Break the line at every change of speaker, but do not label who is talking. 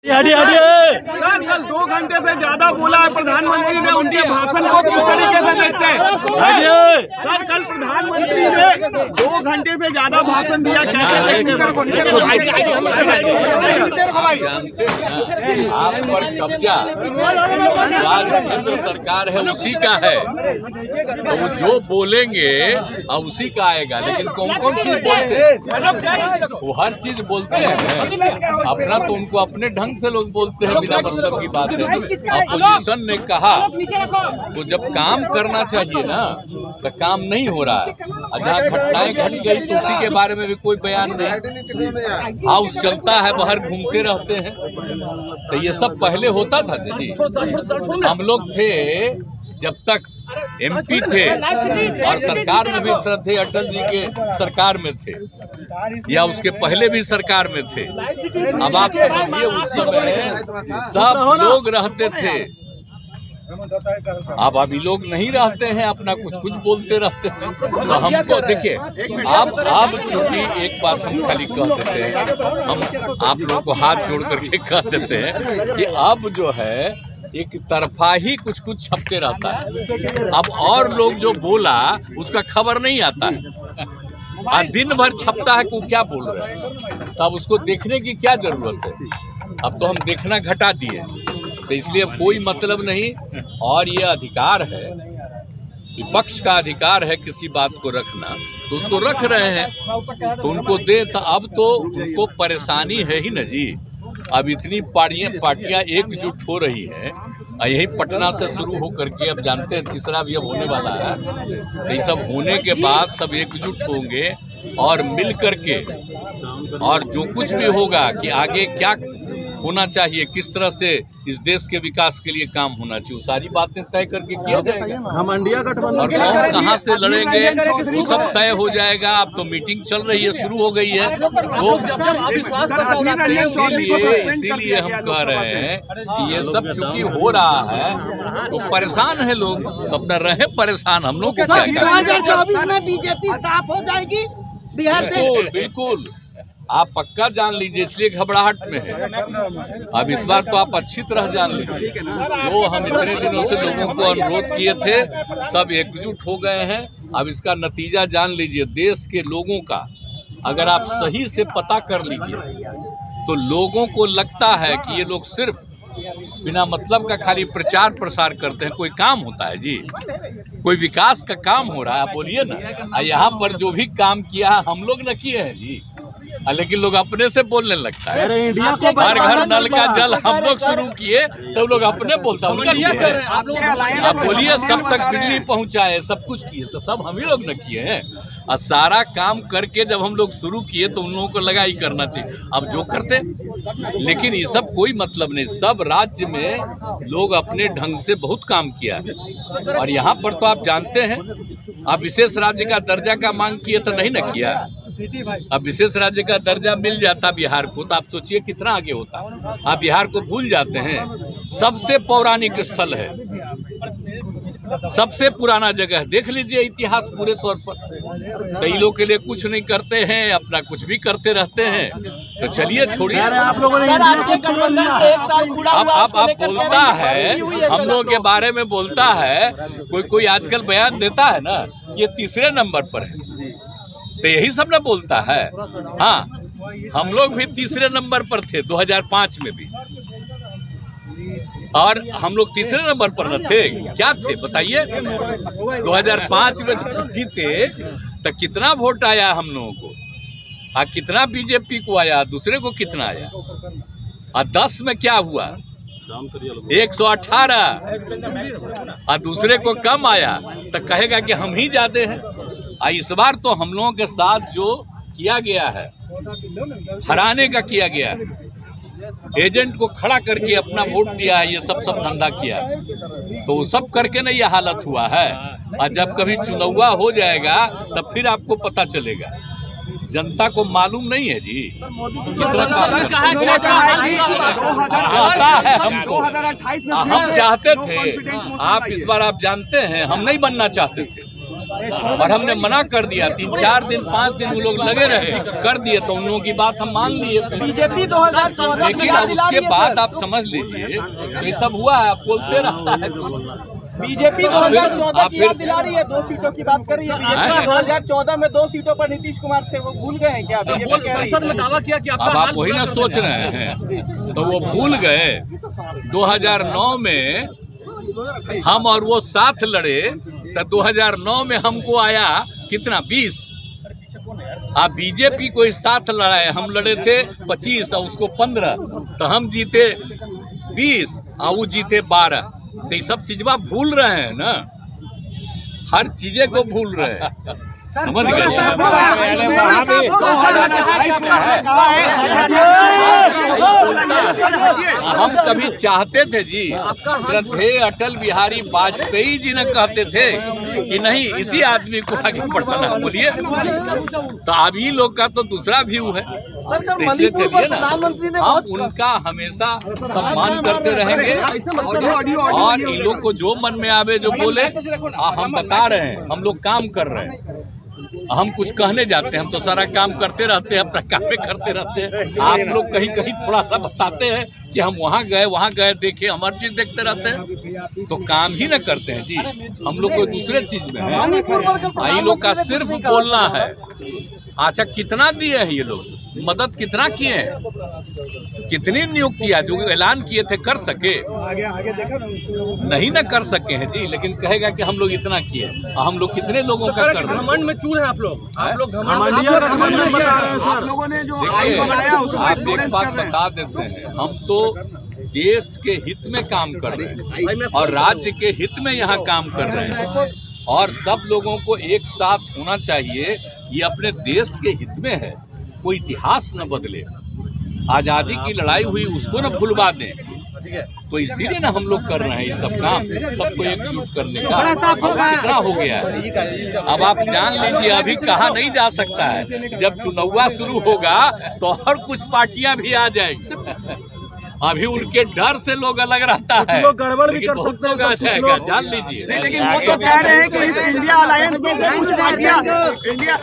Sir
कल 2 घंटे से ज्यादा बोला है प्रधानमंत्री ने, उनके भाषण को किस तरीके से देखते हैं? सर कल प्रधानमंत्री ने 2 घंटे से ज्यादा भाषण दिया, कैसे देखते हैं?
आप पर कब्जा आज केंद्र सरकार है, उसी का है, तो वो जो बोलेंगे अब उसी का आएगा। लेकिन कौन कौन चीज बोलते हैं? वो हर चीज बोलते हैं, अपना तो उनको अपने ढंग से लोग बोलते हैं, बिना मतलब की बात है। अपोजिशन ने कहा तो जब काम करना चाहिए ना, तो काम नहीं हो रहा है। जहाँ घटनाएं घट गई तो उसी के बारे में भी कोई बयान नहीं। हाउस चलता है, बाहर घूमते रहते हैं, तो ये सब पहले होता था जी। हम लोग थे जब तक एमपी थे और सरकार में भी थे, अटल जी के सरकार में थे या उसके पहले भी सरकार में थे। अब आप समझिए उस समय सब लोग रहते थे, अब अभी लोग नहीं रहते हैं, अपना कुछ कुछ बोलते रहते हैं। तो हमको देखिए, आप चूंकि एक बात हम खाली कह देते हैं, हम आप लोगों को हाथ जोड़ करके कह देते हैं कि अब जो है एक तरफा ही कुछ कुछ छपते रहता है। अब और लोग जो बोला उसका खबर नहीं आता है, और दिन भर छपता है कि वो क्या बोल रहे हैं, तो अब उसको देखने की क्या जरूरत है? अब तो हम देखना घटा दिए, तो इसलिए कोई मतलब नहीं। और ये अधिकार है, विपक्ष का अधिकार है किसी बात को रखना, तो उसको रख रहे हैं, तो उनको दे। तो अब तो उनको परेशानी है ही न जी। अब इतनी पार्टियां एकजुट हो रही हैं, यही पटना से शुरू होकर के अब जानते हैं तीसरा भी अब होने वाला है। तो ये सब होने के बाद सब एकजुट होंगे और मिल करके, और जो कुछ भी होगा कि आगे क्या होना चाहिए, किस तरह से इस देश के विकास के लिए काम होना चाहिए, सारी बातें तय करके किया जाएगा।
घमंडिया गठबंधन
और कौन कहाँ से लड़ेंगे वो सब तय हो जाएगा। अब तो मीटिंग चल रही है, शुरू हो गई है, तो इसीलिए हम कह रहे हैं कि ये सब चूंकि हो रहा है तो परेशान है लोग, तो अपना रहे परेशान। हम लोग
2024 में बीजेपी साफ हो जाएगी बिहार से,
बिल्कुल आप पक्का जान लीजिए, इसलिए घबराहट में है। अब इस बार तो आप अच्छी तरह जान लीजिए, जो हम इतने दिनों से लोगों को अनुरोध किए थे सब एकजुट हो गए हैं। अब इसका नतीजा जान लीजिए, देश के लोगों का अगर आप सही से पता कर लीजिए तो लोगों को लगता है कि ये लोग सिर्फ बिना मतलब का खाली प्रचार प्रसार करते हैं। कोई काम होता है जी, कोई विकास का काम हो रहा है, आप बोलिए ना। यहाँ पर जो भी काम किया है हम लोग न किए हैं जी, लेकिन लोग अपने से बोलने लगता है। हर घर नल का जल हम लोग शुरू किए तो लोग अपने बोलता है। आप बोलिए सब तक बिजली पहुंचाए, सब कुछ किए, तो सब हम ही लोग न किए हैं। और सारा काम करके जब हम लोग शुरू किए तो उन लोगों को लगा ही करना चाहिए, अब जो करते। लेकिन ये सब कोई मतलब नहीं, सब राज्य में लोग अपने ढंग से बहुत काम किया है। और यहाँ पर तो आप जानते हैं, आप विशेष राज्य का दर्जा का मांग किए तो नहीं न किया। अब विशेष राज्य का दर्जा मिल जाता बिहार को तो आप सोचिए कितना आगे होता। आप बिहार को भूल जाते हैं, सबसे पौराणिक स्थल है, सबसे पुराना जगह है, देख लीजिए इतिहास पूरे तौर पर। कई लोग के लिए कुछ नहीं करते हैं, अपना कुछ भी करते रहते हैं। तो चलिए छोड़िए,
आप लोगों ने
आप बोलता है, हम लोगों के बारे में बोलता है, कोई आजकल बयान देता है ना, ये तीसरे नंबर पर है, तो यही सब ना बोलता है। हाँ, हम लोग भी तीसरे नंबर पर थे 2005 में भी, और हम लोग तीसरे नंबर पर न थे, क्या थे बताइए? 2005 में जीते तो कितना वोट आया हम लोगों को, और कितना बीजेपी को आया, दूसरे को कितना आया, और 10 में क्या हुआ 118, और दूसरे को कम आया, तो कहेगा कि हम ही ज्यादा हैं। इस बार तो हम लोगों के साथ जो किया गया है, हराने का किया गया है, एजेंट को खड़ा करके अपना वोट दिया है, ये सब धंधा किया है, तो वो सब करके ना ये हालत हुआ है। और जब कभी चुनाव हो जाएगा तब फिर आपको पता चलेगा, जनता को मालूम नहीं है जी कितना आता है हमको। हम चाहते थे, आप इस बार आप जानते हैं, हम नहीं बनना चाहते थे, और हमने मना कर दिया। 3-4 दिन 5 दिन वो लोग लगे रहे, कर दिए तो उन लोगों की बात हम मान लिए।
बीजेपी 2014
लेकिन अब उसके बाद आप समझ लीजिए ये सब हुआ है, आप बोलते रहता है
बीजेपी 2014 की याद दिला रही है, 2 सीटों की बात कर रही है। बीजेपी 2014 में 2 सीटों पर नीतीश कुमार थे, वो भूल गए हैं क्या? संसद में दावा किया कि
अब आप वही ना सोच रहे हैं, तो वो भूल गए। 2009 में हम और वो साथ लड़े, तो 2009 में हमको आया कितना 20। आप बीजेपी को इस साथ लड़ाए, हम लड़े थे 25 और उसको 15, तो हम जीते 20 और वो जीते 12। तो ये सब चीजवा भूल रहे हैं ना, हर चीजें को भूल रहे हैं, समझ गए? हम कभी चाहते थे जी, श्रद्धेय अटल बिहारी वाजपेयी जी ने कहते थे कि नहीं इसी आदमी को आगे बढ़ाना। बोलिए, तो अभी लोग का तो दूसरा व्यू है, तो इसलिए चलिए ना, हम उनका हमेशा सम्मान करते रहेंगे। और इन लोग को जो मन में आवे जो बोले, हम बता रहे हैं, हम लोग काम कर रहे हैं, हम कुछ कहने जाते हैं, हम तो सारा काम करते रहते हैं, अपना काम में करते रहते हैं। आप लोग कहीं कहीं थोड़ा सा बताते हैं कि हम वहाँ गए देखे, हम हर चीज देखते रहते हैं, तो काम ही न करते हैं जी। हम लोग कोई दूसरे चीज में है, इन लोग का सिर्फ बोलना है। अच्छा, कितना दिए हैं ये लोग, मदद कितना किए हैं, कितनी नियुक्तियां जो ऐलान किए थे कर सके? नहीं ना कर सके हैं जी, लेकिन कहेगा कि हम लोग इतना किए, हम लोग कितने लोगों का कर रहे हैं?
घमंड में चूर हैं आप लोग, आप लोग
देखिए, आप एक बात बता देते हैं, हम तो देश के हित में काम कर रहे हैं और राज्य के हित में यहाँ काम कर रहे हैं, और सब लोगों को एक साथ होना चाहिए। ये अपने देश के हित में है, कोई इतिहास न बदले, आजादी की लड़ाई हुई उसको न भुलवा दें। तो इसीलिए ना हम लोग कर रहे हैं ये सब काम, सबको एकजुट करने का। अब कितना हो गया है, अब आप जान लीजिए, अभी कहा नहीं जा सकता है। जब चुनाव शुरू होगा तो और कुछ पार्टियां भी आ जाएगी। अभी उनके डर से लोग अलग रहता है,
लोग गड़बड़ भी कर
बहुत लोग आ जाएगा, जान लीजिए।
लेकिन वो तो कह रहे हैं कि इस इंडिया अलायंस में कुछ पार्टियां, इंडिया